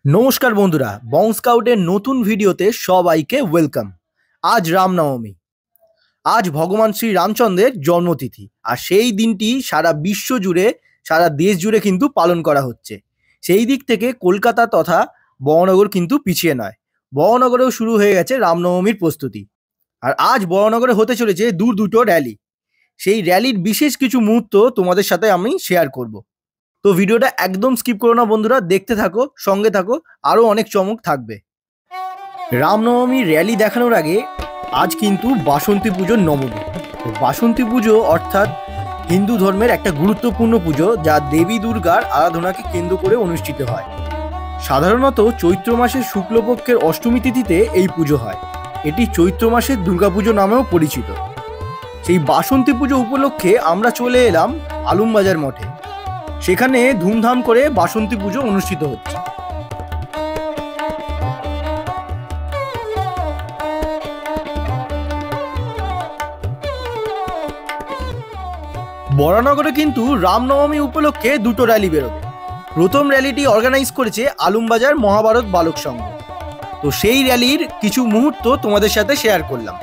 নমস্কার বন্ধুরা, বং স্কাউটের নতুন ভিডিওতে সবাইকে ওয়েলকাম। আজ রামনবমী। আজ ভগবান শ্রী রামচন্দ্রের জন্মতিথি, আর সেই দিনটি সারা বিশ্ব জুড়ে, সারা দেশ জুড়ে কিন্তু পালন করা হচ্ছে। সেই দিক থেকে কলকাতা তথা বড়নগর কিন্তু পিছিয়ে নয়। বড়নগরেও শুরু হয়ে গেছে রামনবমীর প্রস্তুতি। আর আজ বড়নগরে হতে চলেছে দুটো র্যালি। সেই র্যালির বিশেষ কিছু মুহূর্ত তোমাদের সাথে আমি শেয়ার করব। তো ভিডিওটা একদম স্কিপ করো না বন্ধুরা, দেখতে থাকো, সঙ্গে থাকো, আরও অনেক চমক থাকবে। রামনবমীর র্যালি দেখানোর আগে আজ কিন্তু বাসন্তী পুজোর নবমী। তো বাসন্তী পুজো অর্থাৎ হিন্দু ধর্মের একটা গুরুত্বপূর্ণ পুজো, যা দেবী দুর্গার আরাধনাকে কেন্দ্র করে অনুষ্ঠিত হয়। সাধারণত চৈত্র মাসের শুক্লপক্ষের অষ্টমী তিথিতে এই পুজো হয়। এটি চৈত্র মাসের দুর্গাপুজো নামেও পরিচিত। সেই বাসন্তী পুজো উপলক্ষে আমরা চলে এলাম আলমবাজার মঠে। সেখানে ধুমধাম করে বাসন্তী পুজো অনুষ্ঠিত হচ্ছে। বরানগরে কিন্তু রামনবমী উপলক্ষে দুটো র্যালি বেরোবে। প্রথম র্যালিটি অর্গানাইজ করেছে আলমবাজার মহাভারত বালক সংঘ। তো সেই র্যালির কিছু মুহূর্ত তোমাদের সাথে শেয়ার করলাম।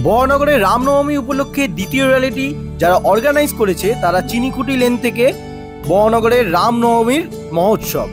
বরানগরে রামনবমী উপলক্ষে দ্বিতীয় র্যালিটি যারা অর্গানাইজ করেছে তারা চিনিকুটি লেন থেকে বরানগরের রামনবমীর মহোৎসব।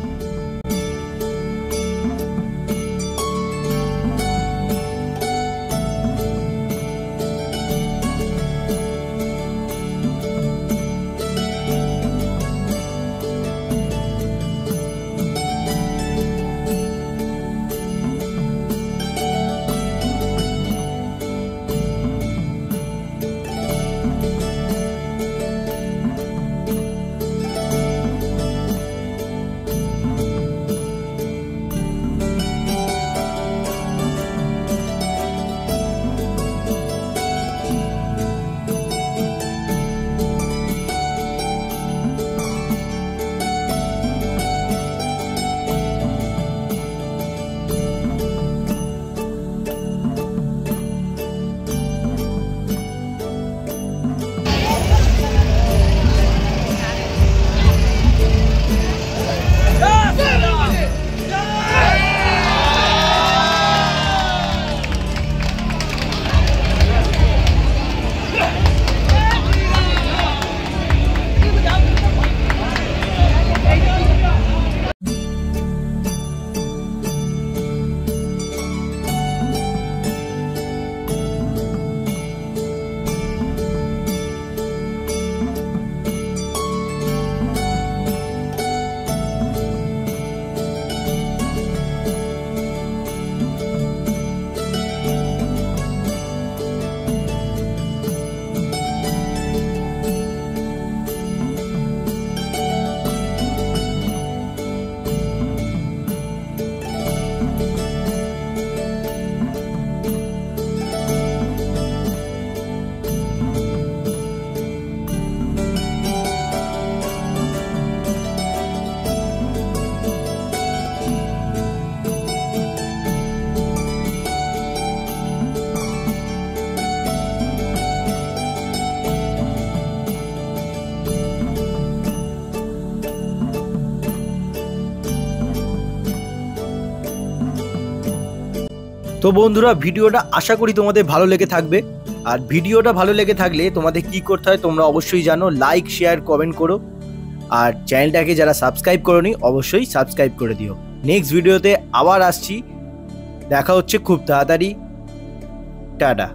তো বন্ধুরা, ভিডিওটা আশা করি তোমাদের ভালো লেগে থাকবে। আর ভিডিওটা ভালো লেগে থাকলে তোমাদের কি করতে হয় তোমরা অবশ্যই জানো, লাইক শেয়ার কমেন্ট করো। আর চ্যানেলটাকে যারা সাবস্ক্রাইব করোনি অবশ্যই সাবস্ক্রাইব করে দিও। নেক্সট ভিডিওতে আবার আসছি, দেখা হচ্ছে খুব তাড়াতাড়ি। টাটা।